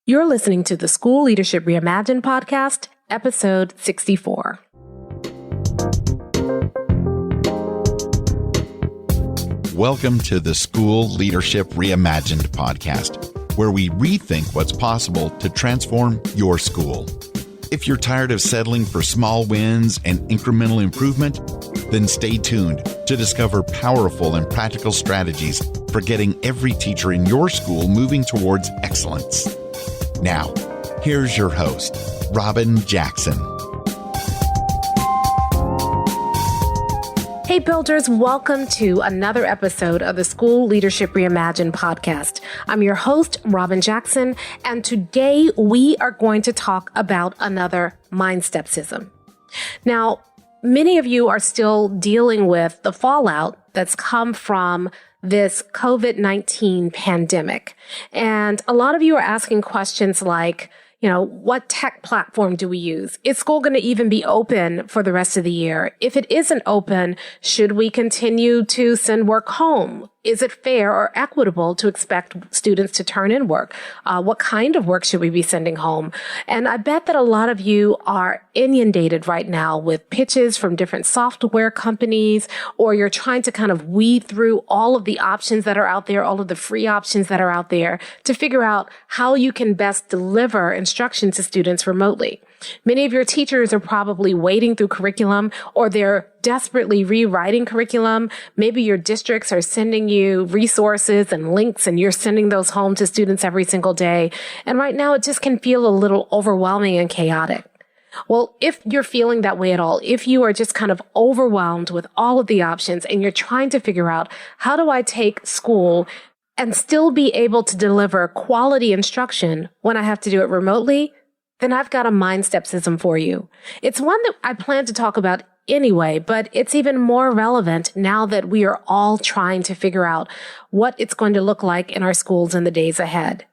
You're listening to the School Leadership Reimagined podcast, episode 64. Welcome to the School Leadership Reimagined podcast, where we rethink what's possible to transform your school. If you're tired of settling for small wins and incremental improvement, then stay tuned to discover powerful and practical strategies for getting every teacher in your school moving towards excellence. Now, here's your host, Robyn Jackson. Hey builders, welcome to another episode of the School Leadership Reimagined podcast. I'm your host, Robyn Jackson, and today we are going to talk about another mindsteps-ism. Now, many of you are still dealing with the fallout that's come from this COVID-19 pandemic. And a lot of you are asking questions like, what tech platform do we use? Is school going to even be open for the rest of the year? If it isn't open, should we continue to send work home? Is it fair or equitable to expect students to turn in work? What kind of work should we be sending home? And I bet that a lot of you are inundated right now with pitches from different software companies, or you're trying to kind of weed through all of the options that are out there, all of the free options that are out there to figure out how you can best deliver instruction to students remotely. Many of your teachers are probably wading through curriculum, or they're desperately rewriting curriculum. Maybe your districts are sending you resources and links, and you're sending those home to students every single day. And right now, it just can feel a little overwhelming and chaotic. Well, if you're feeling that way at all, if you are just kind of overwhelmed with all of the options and you're trying to figure out, how do I take school and still be able to deliver quality instruction when I have to do it remotely? Then I've got a mindsteps-ism for you. It's one that I plan to talk about anyway, but it's even more relevant now that we are all trying to figure out what it's going to look like in our schools in the days ahead.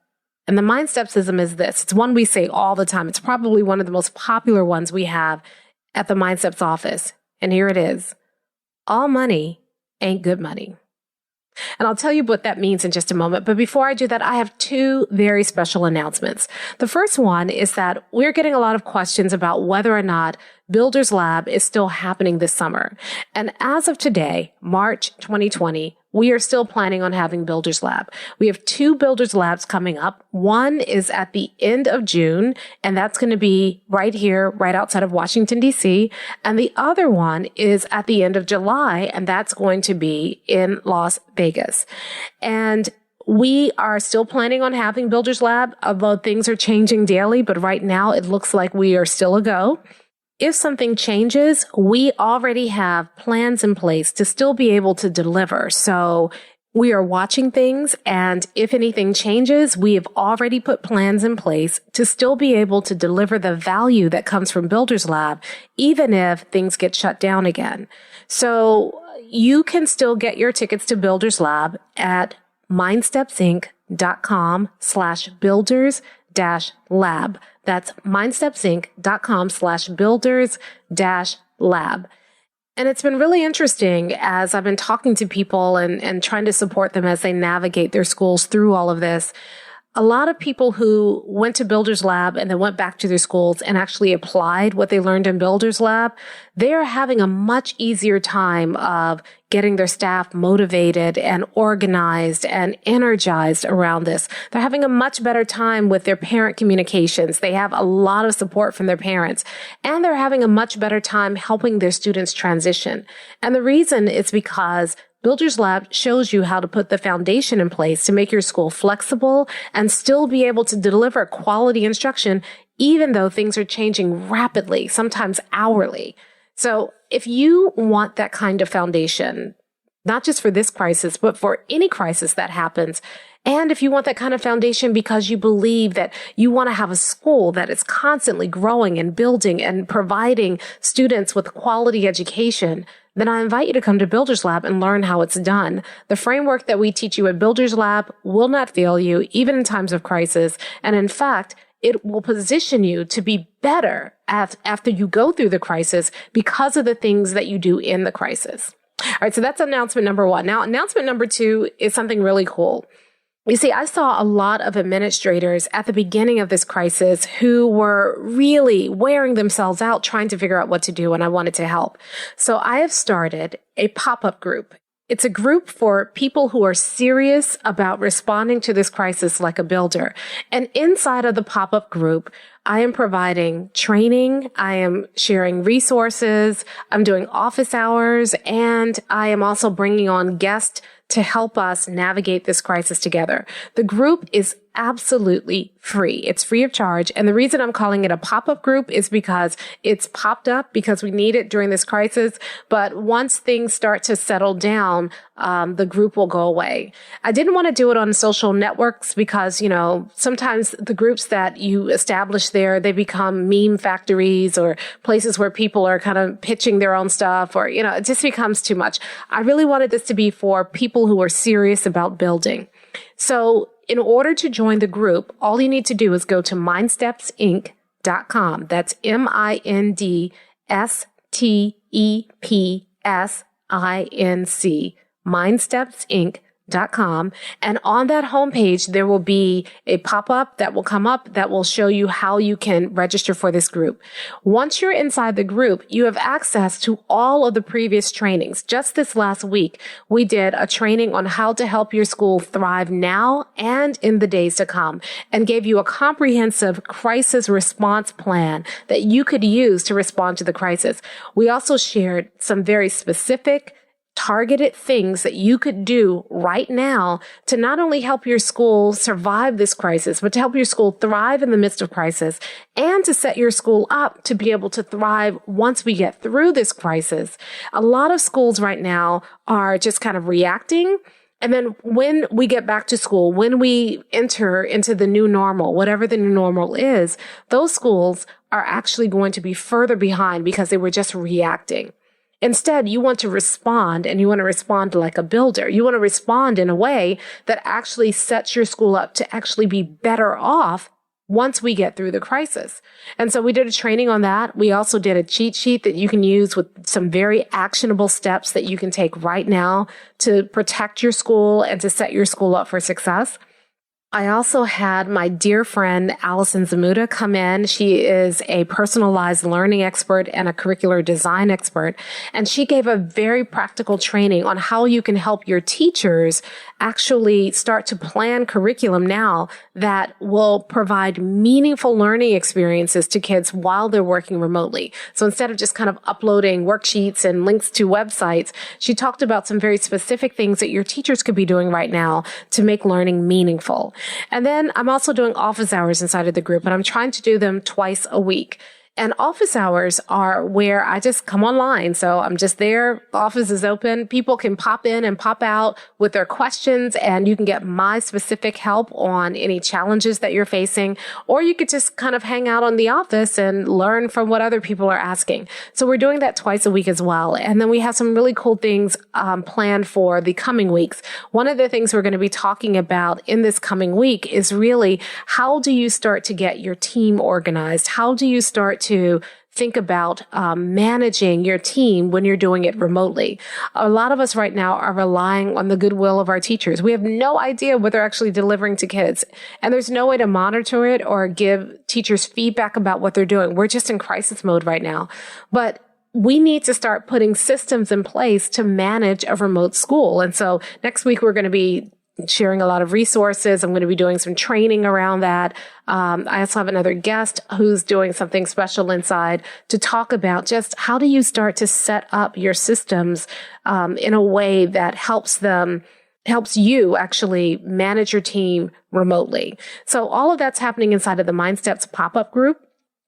And the mindsteps-ism is this. It's one we say all the time. It's probably one of the most popular ones we have at the Mindsteps office. And here it is. All money ain't good money. And I'll tell you what that means in just a moment. But before I do that, I have two very special announcements. The first one is that we're getting a lot of questions about whether or not Builders Lab is still happening this summer. And as of today, March 2020, we are still planning on having Builders Lab. We have two Builders Labs coming up. One is at the end of June, and that's going to be right here, right outside of Washington, D.C. And the other one is at the end of July, and that's going to be in Las Vegas. And we are still planning on having Builders Lab, although things are changing daily, but right now it looks like we are still a go. If something changes, we already have plans in place to still be able to deliver. So we are watching things, and if anything changes, we have already put plans in place to still be able to deliver the value that comes from Builders Lab, even if things get shut down again. So you can still get your tickets to Builders Lab at mindstepsinc.com/builders-lab. That's mindstepsinc.com/builders-lab. And it's been really interesting as I've been talking to people and trying to support them as they navigate their schools through all of this. A lot of people who went to Builders Lab and then went back to their schools and actually applied what they learned in Builders Lab, they are having a much easier time of getting their staff motivated and organized and energized around this. They're having a much better time with their parent communications. They have a lot of support from their parents, and they're having a much better time helping their students transition. And the reason is because Builders Lab shows you how to put the foundation in place to make your school flexible and still be able to deliver quality instruction, even though things are changing rapidly, sometimes hourly. So if you want that kind of foundation, not just for this crisis, but for any crisis that happens, and if you want that kind of foundation because you believe that you want to have a school that is constantly growing and building and providing students with quality education, then I invite you to come to Builders Lab and learn how it's done. The framework that we teach you at Builders Lab will not fail you, even in times of crisis. And in fact, it will position you to be better after you go through the crisis because of the things that you do in the crisis. All right, so that's announcement number one. Now, announcement number two is something really cool. You see, I saw a lot of administrators at the beginning of this crisis who were really wearing themselves out trying to figure out what to do, and I wanted to help. So I have started a pop-up group. It's a group for people who are serious about responding to this crisis like a builder. And inside of the pop-up group, I am providing training, I am sharing resources, I'm doing office hours, and I am also bringing on guests to help us navigate this crisis together. The group is absolutely free. It's free of charge. And the reason I'm calling it a pop-up group is because it's popped up because we need it during this crisis. But once things start to settle down, the group will go away. I didn't want to do it on social networks because, sometimes the groups that you establish there, they become meme factories or places where people are kind of pitching their own stuff or, it just becomes too much. I really wanted this to be for people who are serious about building. So in order to join the group, all you need to do is go to mindsteps-ism.com. That's mindsteps-ism, mindsteps-ism.com. And on that homepage, there will be a pop-up that will come up that will show you how you can register for this group. Once you're inside the group, you have access to all of the previous trainings. Just this last week, we did a training on how to help your school thrive now and in the days to come, and gave you a comprehensive crisis response plan that you could use to respond to the crisis. We also shared some very specific targeted things that you could do right now to not only help your school survive this crisis, but to help your school thrive in the midst of crisis and to set your school up to be able to thrive once we get through this crisis. A lot of schools right now are just kind of reacting. And then when we get back to school, when we enter into the new normal, whatever the new normal is, those schools are actually going to be further behind because they were just reacting. Instead, you want to respond, and you want to respond like a builder. You want to respond in a way that actually sets your school up to actually be better off once we get through the crisis. And so we did a training on that. We also did a cheat sheet that you can use with some very actionable steps that you can take right now to protect your school and to set your school up for success. I also had my dear friend, Allison Zamuda, come in. She is a personalized learning expert and a curricular design expert. And she gave a very practical training on how you can help your teachers actually start to plan curriculum now that will provide meaningful learning experiences to kids while they're working remotely. So instead of just kind of uploading worksheets and links to websites, she talked about some very specific things that your teachers could be doing right now to make learning meaningful. And then I'm also doing office hours inside of the group, and I'm trying to do them twice a week. And office hours are where I just come online. So I'm just there. The office is open. People can pop in and pop out with their questions, and you can get my specific help on any challenges that you're facing, or you could just kind of hang out on the office and learn from what other people are asking. So we're doing that twice a week as well. And then we have some really cool things planned for the coming weeks. One of the things we're going to be talking about in this coming week is really how do you start to get your team organized? How do you start to think about managing your team when you're doing it remotely? A lot of us right now are relying on the goodwill of our teachers. We have no idea what they're actually delivering to kids. And there's no way to monitor it or give teachers feedback about what they're doing. We're just in crisis mode right now. But we need to start putting systems in place to manage a remote school. And so next week, we're going to be sharing a lot of resources. I'm going to be doing some training around that. I also have another guest who's doing something special inside to talk about just how do you start to set up your systems in a way that helps you actually manage your team remotely. So all of that's happening inside of the MindSteps pop-up group.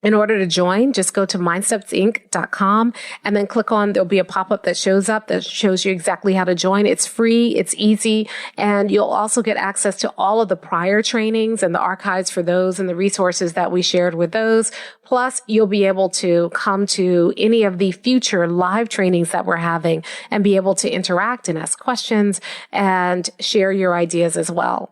In order to join, just go to mindsteps-ism.com and then click on, there'll be a pop-up that shows up that shows you exactly how to join. It's free, it's easy, and you'll also get access to all of the prior trainings and the archives for those and the resources that we shared with those. Plus, you'll be able to come to any of the future live trainings that we're having and be able to interact and ask questions and share your ideas as well.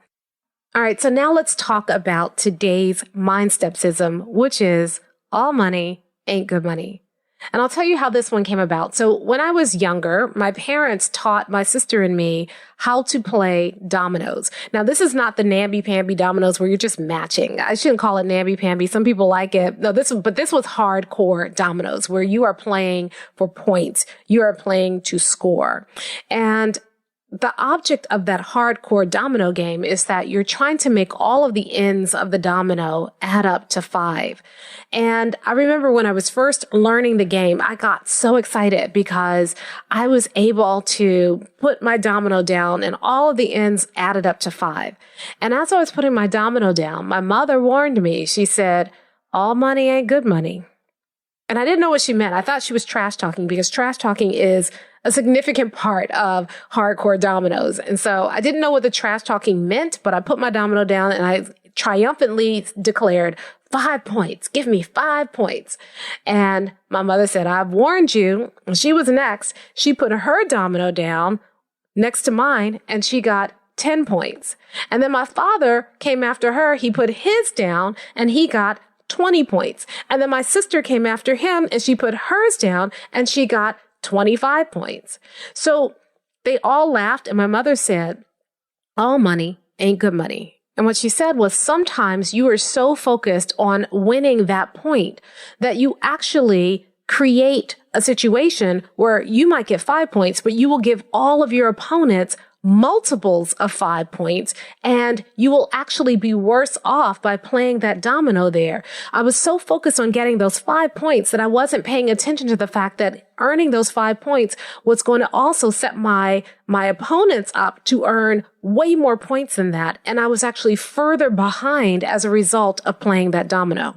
All right, so now let's talk about today's mindsteps-ism, which is all money ain't good money. And I'll tell you how this one came about. So when I was younger, my parents taught my sister and me how to play dominoes. Now, this is not the namby-pamby dominoes where you're just matching. I shouldn't call it namby-pamby. Some people like it. No, this was hardcore dominoes where you are playing for points. You are playing to score. And the object of that hardcore domino game is that you're trying to make all of the ends of the domino add up to 5. And I remember when I was first learning the game, I got so excited because I was able to put my domino down and all of the ends added up to 5. And as I was putting my domino down, my mother warned me. She said, "All money ain't good money." And I didn't know what she meant. I thought she was trash talking because trash talking is a significant part of hardcore dominoes. And so I didn't know what the trash talking meant, but I put my domino down and I triumphantly declared 5 points. Give me 5 points. And my mother said, "I've warned you." And she was next. She put her domino down next to mine and she got 10 points. And then my father came after her. He put his down and he got 20 points. And then my sister came after him and she put hers down and she got 25 points. So they all laughed and my mother said, "All money ain't good money." And what she said was sometimes you are so focused on winning that point that you actually create a situation where you might get 5 points, but you will give all of your opponents multiples of 5 points, and you will actually be worse off by playing that domino there. I was so focused on getting those 5 points that I wasn't paying attention to the fact that earning those 5 points was going to also set my opponents up to earn way more points than that. And I was actually further behind as a result of playing that domino.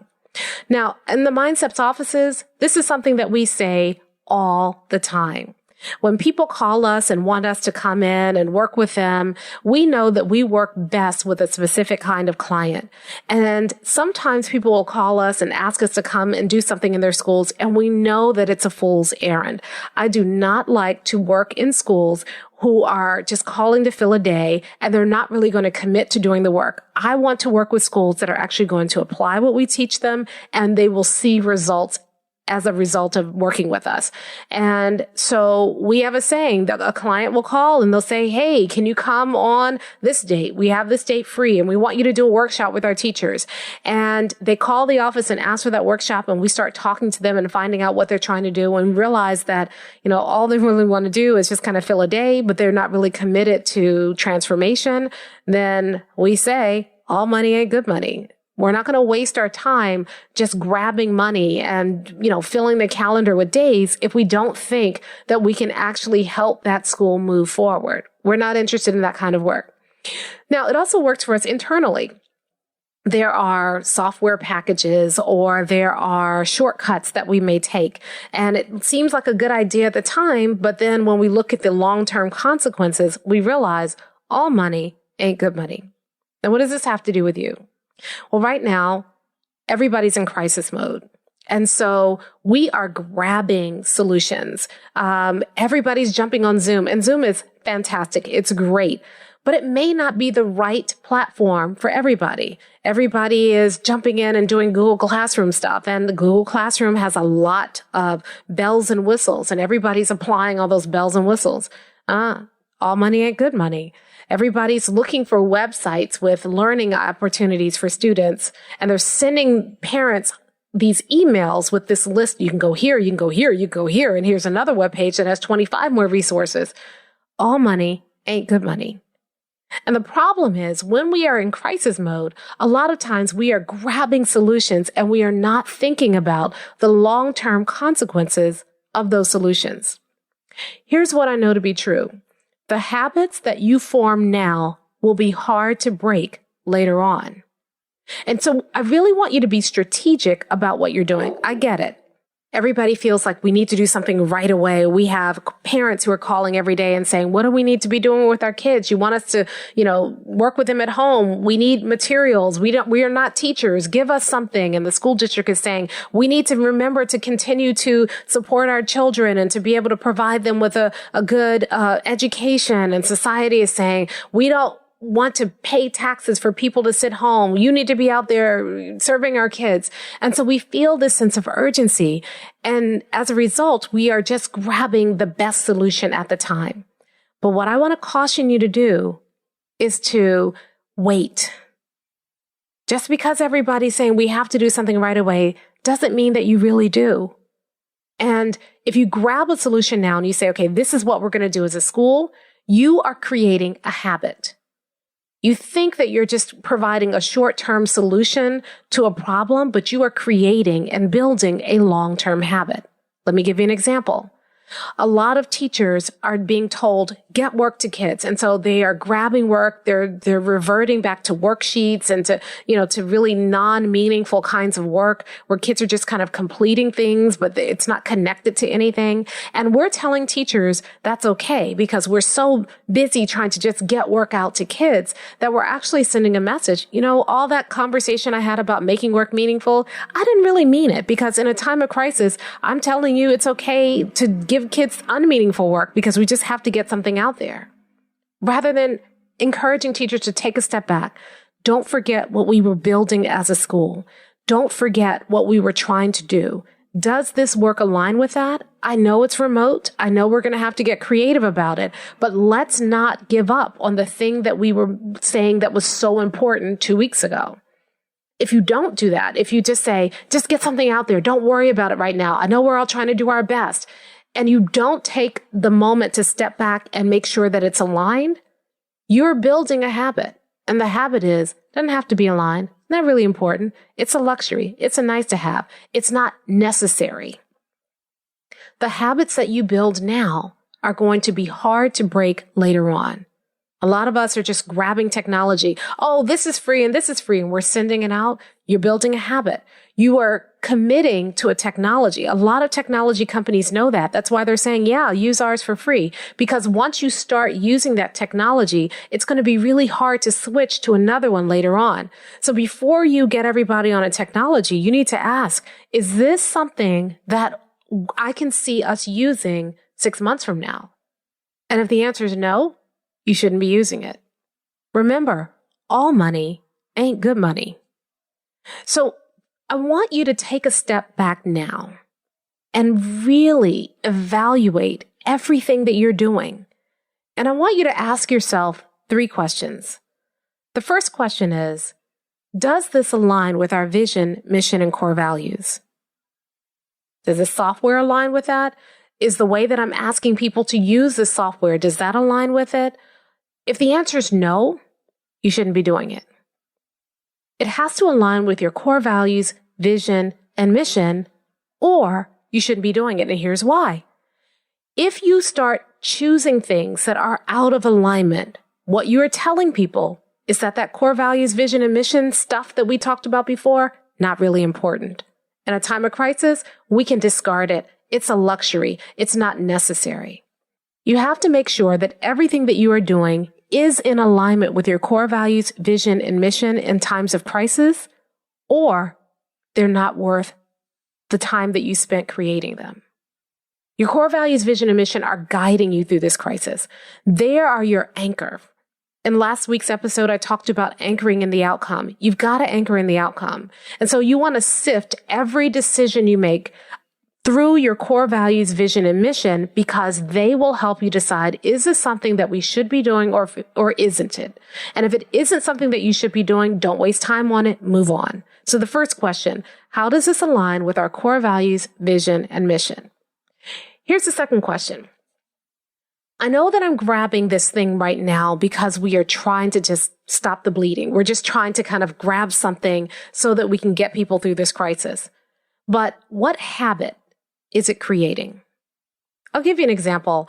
Now, in the mindsteps offices, this is something that we say all the time. When people call us and want us to come in and work with them, we know that we work best with a specific kind of client. And sometimes people will call us and ask us to come and do something in their schools, and we know that it's a fool's errand. I do not like to work in schools who are just calling to fill a day and they're not really going to commit to doing the work. I want to work with schools that are actually going to apply what we teach them and they will see results as a result of working with us. And so we have a saying that a client will call and they'll say, "Hey, can you come on this date? We have this date free and we want you to do a workshop with our teachers." And they call the office and ask for that workshop and we start talking to them and finding out what they're trying to do and realize that, all they really want to do is just kind of fill a day, but they're not really committed to transformation. Then we say, all money ain't good money. We're not going to waste our time just grabbing money and, filling the calendar with days if we don't think that we can actually help that school move forward. We're not interested in that kind of work. Now, it also works for us internally. There are software packages or there are shortcuts that we may take. And it seems like a good idea at the time, but then when we look at the long-term consequences, we realize all money ain't good money. And what does this have to do with you? Well, right now, everybody's in crisis mode. And so we are grabbing solutions. Everybody's jumping on Zoom, and Zoom is fantastic. It's great, but it may not be the right platform for everybody. Everybody is jumping in and doing Google Classroom stuff, and the Google Classroom has a lot of bells and whistles, and everybody's applying all those bells and whistles. All money ain't good money. Everybody's looking for websites with learning opportunities for students, and they're sending parents these emails with this list. You can go here, you can go here, you go here, and here's another webpage that has 25 more resources. All money ain't good money. And the problem is when we are in crisis mode, a lot of times we are grabbing solutions and we are not thinking about the long-term consequences of those solutions. Here's what I know to be true. The habits that you form now will be hard to break later on. And so I really want you to be strategic about what you're doing. I get it. Everybody feels like we need to do something right away. We have parents who are calling every day and saying, what do we need to be doing with our kids? You want us to, work with them at home. We need materials. We are not teachers. Give us something. And the school district is saying, we need to remember to continue to support our children and to be able to provide them with a good education. And society is saying, we don't want to pay taxes for people to sit home. You need to be out there serving our kids. And so we feel this sense of urgency. And as a result, we are just grabbing the best solution at the time. But what I want to caution you to do is to wait. Just because everybody's saying we have to do something right away doesn't mean that you really do. And if you grab a solution now and you say, okay, this is what we're going to do as a school, you are creating a habit. You think that you're just providing a short-term solution to a problem, but you are creating and building a long-term habit. Let me give you an example. A lot of teachers are being told, get work to kids. And so they are grabbing work. They're reverting back to worksheets and to really non-meaningful kinds of work where kids are just kind of completing things, but it's not connected to anything. And we're telling teachers that's okay because we're so busy trying to just get work out to kids that we're actually sending a message. All that conversation I had about making work meaningful, I didn't really mean it because in a time of crisis, I'm telling you it's okay to give kids unmeaningful work because we just have to get something out there. Rather than encouraging teachers to take a step back, don't forget what we were building as a school. Don't forget what we were trying to do. Does this work align with that? I know it's remote. I know we're going to have to get creative about it, but let's not give up on the thing that we were saying that was so important 2 weeks ago. If you don't do that, if you just say, just get something out there, don't worry about it right now. I know we're all trying to do our best. And you don't take the moment to step back and make sure that it's aligned, you're building a habit. And the habit doesn't have to be aligned. Not really important. It's a luxury. It's a nice to have. It's not necessary. The habits that you build now are going to be hard to break later on. A lot of us are just grabbing technology. Oh, this is free and this is free. And we're sending it out. You're building a habit. You are committing to a technology. A lot of technology companies know that. That's why they're saying, yeah, use ours for free. Because once you start using that technology, it's going to be really hard to switch to another one later on. So before you get everybody on a technology, you need to ask, is this something that I can see us using 6 months from now? And if the answer is no, you shouldn't be using it. Remember, all money ain't good money. So I want you to take a step back now and really evaluate everything that you're doing. And I want you to ask yourself 3 questions. The first question is, does this align with our vision, mission, and core values? Does the software align with that? Is the way that I'm asking people to use this software, does that align with it? If the answer is no, you shouldn't be doing it. It has to align with your core values, vision, and mission, or you shouldn't be doing it. And here's why. If you start choosing things that are out of alignment, what you are telling people is that core values, vision, and mission stuff that we talked about before, not really important. In a time of crisis, we can discard it. It's a luxury. It's not necessary. You have to make sure that everything that you are doing is in alignment with your core values, vision, and mission in times of crisis, or they're not worth the time that you spent creating them. Your core values, vision, and mission are guiding you through this crisis. They are your anchor. In last week's episode, I talked about anchoring in the outcome. You've got to anchor in the outcome. And so you want to sift every decision you make through your core values, vision, and mission, because they will help you decide, is this something that we should be doing or isn't it? And if it isn't something that you should be doing, don't waste time on it, move on. So the first question, how does this align with our core values, vision, and mission? Here's the second question. I know that I'm grabbing this thing right now because we are trying to just stop the bleeding. We're just trying to kind of grab something so that we can get people through this crisis. But what habit is it creating? I'll give you an example.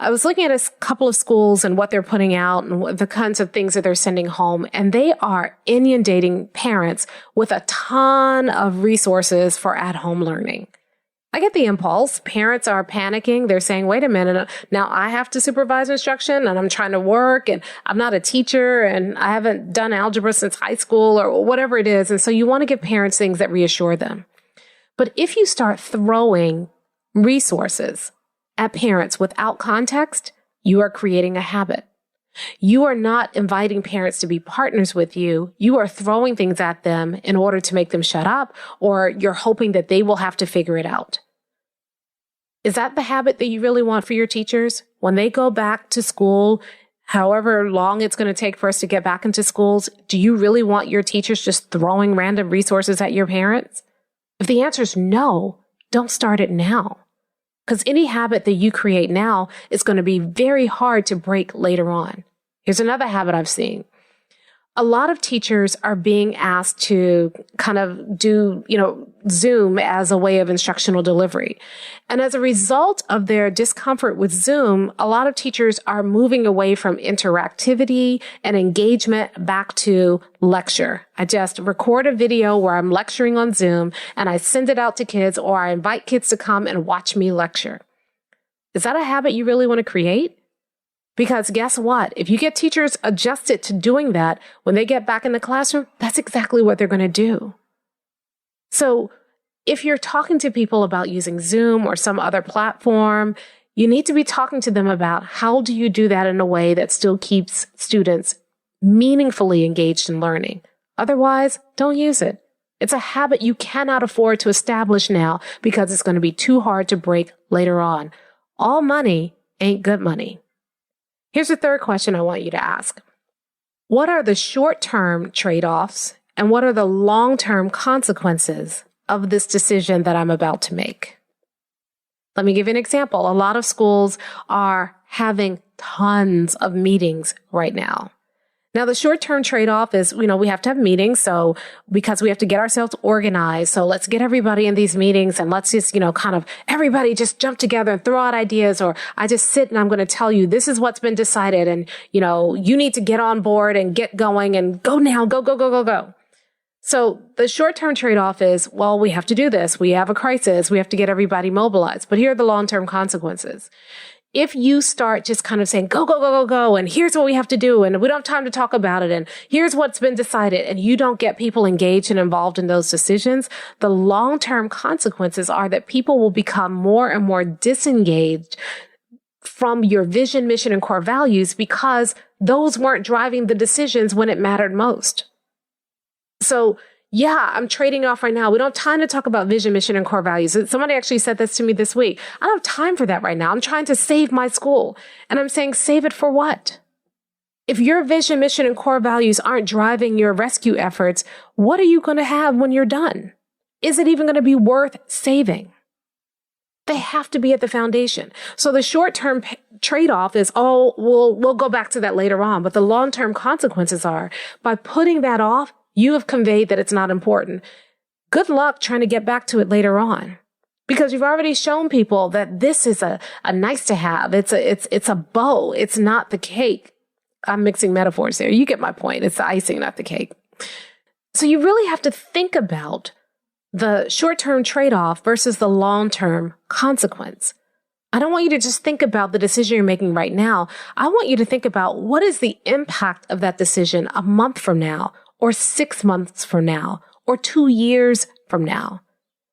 I was looking at a couple of schools and what they're putting out and the kinds of things that they're sending home, and they are inundating parents with a ton of resources for at-home learning. I get the impulse. Parents are panicking. They're saying, wait a minute, now I have to supervise instruction and I'm trying to work and I'm not a teacher and I haven't done algebra since high school or whatever it is. And so you want to give parents things that reassure them. But if you start throwing resources at parents without context, you are creating a habit. You are not inviting parents to be partners with you. You are throwing things at them in order to make them shut up, or you're hoping that they will have to figure it out. Is that the habit that you really want for your teachers? When they go back to school, however long it's going to take for us to get back into schools, do you really want your teachers just throwing random resources at your parents? If the answer is no, don't start it now. Because any habit that you create now is going to be very hard to break later on. Here's another habit I've seen. A lot of teachers are being asked to kind of do, Zoom as a way of instructional delivery. And as a result of their discomfort with Zoom, a lot of teachers are moving away from interactivity and engagement back to lecture. I just record a video where I'm lecturing on Zoom and I send it out to kids, or I invite kids to come and watch me lecture. Is that a habit you really want to create? Because guess what? If you get teachers adjusted to doing that, when they get back in the classroom, that's exactly what they're going to do. So if you're talking to people about using Zoom or some other platform, you need to be talking to them about how do you do that in a way that still keeps students meaningfully engaged in learning. Otherwise, don't use it. It's a habit you cannot afford to establish now because it's going to be too hard to break later on. All money ain't good money. Here's the third question I want you to ask. What are the short-term trade-offs and what are the long-term consequences of this decision that I'm about to make? Let me give you an example. A lot of schools are having tons of meetings right now. Now, the short-term trade-off is, we have to have meetings. So because we have to get ourselves organized. So let's get everybody in these meetings and let's just, everybody just jump together and throw out ideas. Or I just sit and I'm going to tell you, this is what's been decided. And, you need to get on board and get going and go now, go. So the short-term trade-off is, well, we have to do this. We have a crisis. We have to get everybody mobilized. But here are the long-term consequences. If you start just kind of saying, go, and here's what we have to do, and we don't have time to talk about it, and here's what's been decided, and you don't get people engaged and involved in those decisions, the long-term consequences are that people will become more and more disengaged from your vision, mission, and core values because those weren't driving the decisions when it mattered most. So yeah, I'm trading off right now. We don't have time to talk about vision, mission, and core values. Somebody actually said this to me this week. I don't have time for that right now. I'm trying to save my school. And I'm saying, save it for what? If your vision, mission, and core values aren't driving your rescue efforts, what are you going to have when you're done? Is it even going to be worth saving? They have to be at the foundation. So the short-term trade-off is, we'll go back to that later on. But the long-term consequences are, by putting that off, you have conveyed that it's not important. Good luck trying to get back to it later on, because you've already shown people that this is a nice to have. It's a bow. It's not the cake. I'm mixing metaphors there. You get my point. It's the icing, not the cake. So you really have to think about the short-term trade-off versus the long-term consequence. I don't want you to just think about the decision you're making right now. I want you to think about what is the impact of that decision a month from now, or 6 months from now, or 2 years from now.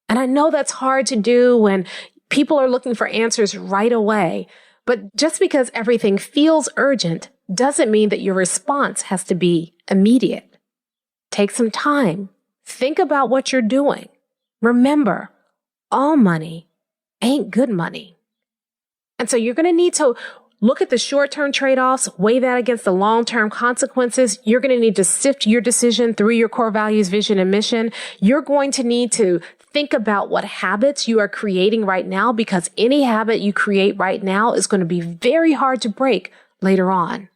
And I know that's hard to do when people are looking for answers right away. But just because everything feels urgent doesn't mean that your response has to be immediate. Take some time. Think about what you're doing. Remember, all money ain't good money. And so you're going to need to look at the short-term trade-offs, weigh that against the long-term consequences. You're going to need to sift your decision through your core values, vision, and mission. You're going to need to think about what habits you are creating right now, because any habit you create right now is going to be very hard to break later on.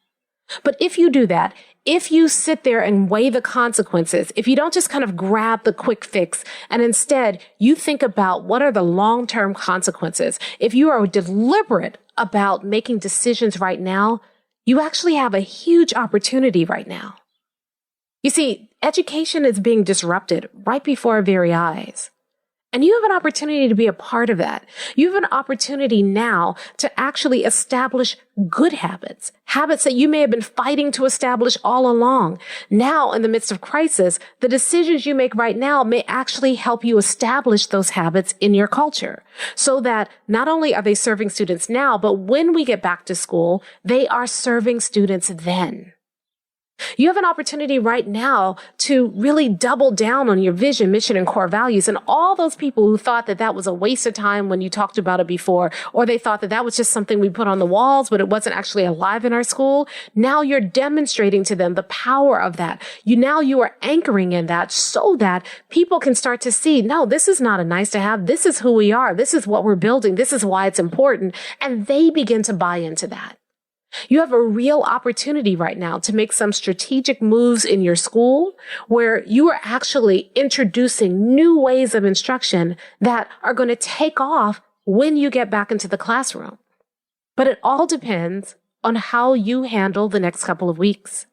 But if you do that, if you sit there and weigh the consequences, if you don't just kind of grab the quick fix and instead you think about what are the long-term consequences, if you are deliberate about making decisions right now, you actually have a huge opportunity right now. You see, education is being disrupted right before our very eyes. And you have an opportunity to be a part of that. You have an opportunity now to actually establish good habits, habits that you may have been fighting to establish all along. Now, in the midst of crisis, the decisions you make right now may actually help you establish those habits in your culture so that not only are they serving students now, but when we get back to school, they are serving students then. You have an opportunity right now to really double down on your vision, mission, and core values. And all those people who thought that that was a waste of time when you talked about it before, or they thought that that was just something we put on the walls, but it wasn't actually alive in our school. Now you're demonstrating to them the power of that. You are anchoring in that so that people can start to see, no, this is not a nice to have. This is who we are. This is what we're building. This is why it's important. And they begin to buy into that. You have a real opportunity right now to make some strategic moves in your school where you are actually introducing new ways of instruction that are going to take off when you get back into the classroom. But it all depends on how you handle the next couple of weeks.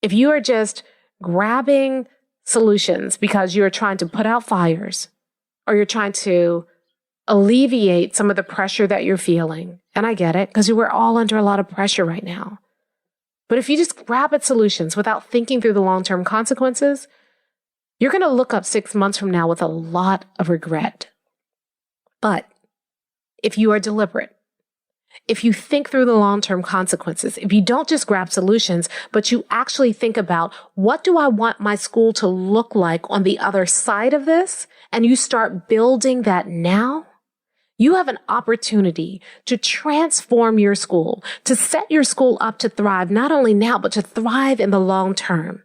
If you are just grabbing solutions because you're trying to put out fires or you're trying to alleviate some of the pressure that you're feeling. And I get it, because we're all under a lot of pressure right now. But if you just grab at solutions without thinking through the long-term consequences, you're going to look up 6 months from now with a lot of regret. But if you are deliberate, if you think through the long-term consequences, if you don't just grab solutions, but you actually think about what do I want my school to look like on the other side of this, and you start building that now, you have an opportunity to transform your school, to set your school up to thrive, not only now, but to thrive in the long term.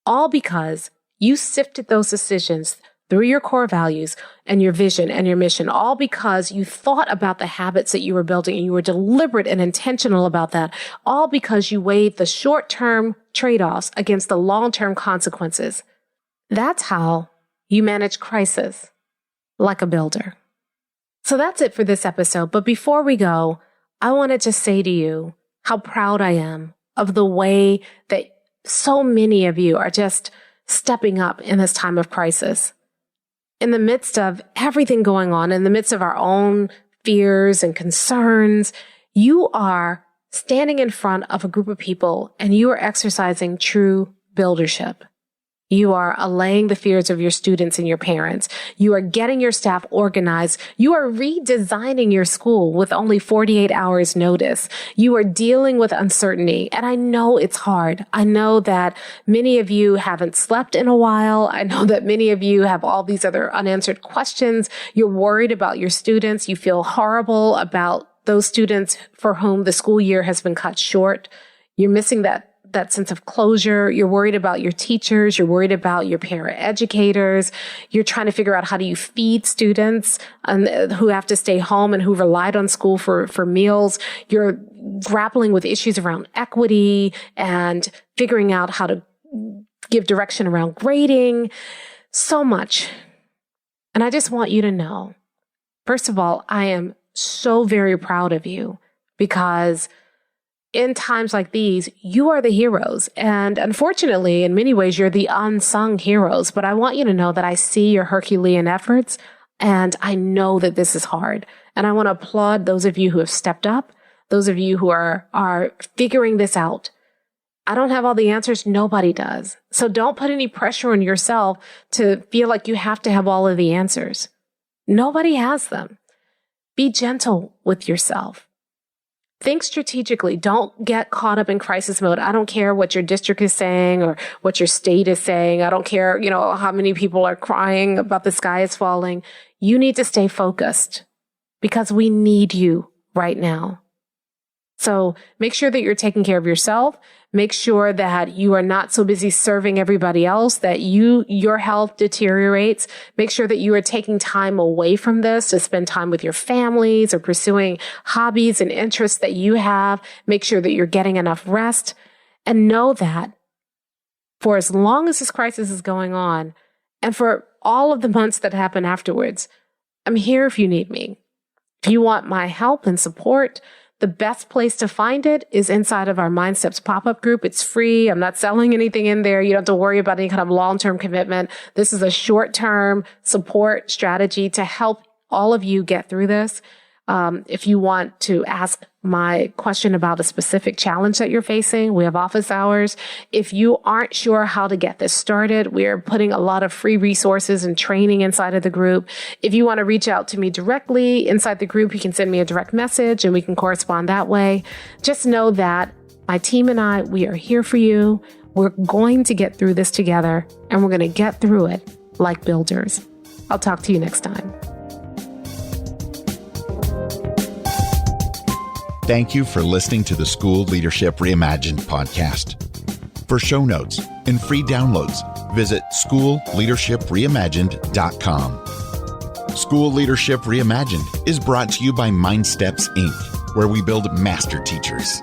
All because you sifted those decisions through your core values and your vision and your mission, all because you thought about the habits that you were building and you were deliberate and intentional about that, all because you weighed the short-term trade-offs against the long-term consequences. That's how you manage crisis like a builder. So that's it for this episode. But before we go, I wanted to say to you how proud I am of the way that so many of you are just stepping up in this time of crisis. In the midst of everything going on, in the midst of our own fears and concerns, you are standing in front of a group of people and you are exercising true buildership. You are allaying the fears of your students and your parents. You are getting your staff organized. You are redesigning your school with only 48 hours notice. You are dealing with uncertainty. And I know it's hard. I know that many of you haven't slept in a while. I know that many of you have all these other unanswered questions. You're worried about your students. You feel horrible about those students for whom the school year has been cut short. You're missing that sense of closure. You're worried about your teachers. You're worried about your paraeducators. You're trying to figure out how do you feed students who have to stay home and who relied on school for meals. You're grappling with issues around equity and figuring out how to give direction around grading. So much. And I just want you to know, first of all, I am so very proud of you because in times like these, you are the heroes. And unfortunately, in many ways, you're the unsung heroes. But I want you to know that I see your Herculean efforts, and I know that this is hard. And I want to applaud those of you who have stepped up, those of you who are figuring this out. I don't have all the answers. Nobody does. So don't put any pressure on yourself to feel like you have to have all of the answers. Nobody has them. Be gentle with yourself. Think strategically. Don't get caught up in crisis mode. I don't care what your district is saying or what your state is saying. I don't care, how many people are crying about the sky is falling. You need to stay focused because we need you right now. So make sure that you're taking care of yourself. Make sure that you are not so busy serving everybody else that your health deteriorates. Make sure that you are taking time away from this to spend time with your families or pursuing hobbies and interests that you have. Make sure that you're getting enough rest, and know that for as long as this crisis is going on and for all of the months that happen afterwards, I'm here if you need me. If you want my help and support, The best place to find it is inside of our MindSteps pop-up group. It's free. I'm not selling anything in there. You don't have to worry about any kind of long-term commitment. This is a short-term support strategy to help all of you get through this. If you want to ask my question about a specific challenge that you're facing, we have office hours. If you aren't sure how to get this started, we're putting a lot of free resources and training inside of the group. If you want to reach out to me directly inside the group, you can send me a direct message and we can correspond that way. Just know that my team and I, we are here for you. We're going to get through this together, and we're going to get through it like builders. I'll talk to you next time. Thank you for listening to the School Leadership Reimagined podcast. For show notes and free downloads, visit schoolleadershipreimagined.com. School Leadership Reimagined is brought to you by MindSteps, Inc., where we build master teachers.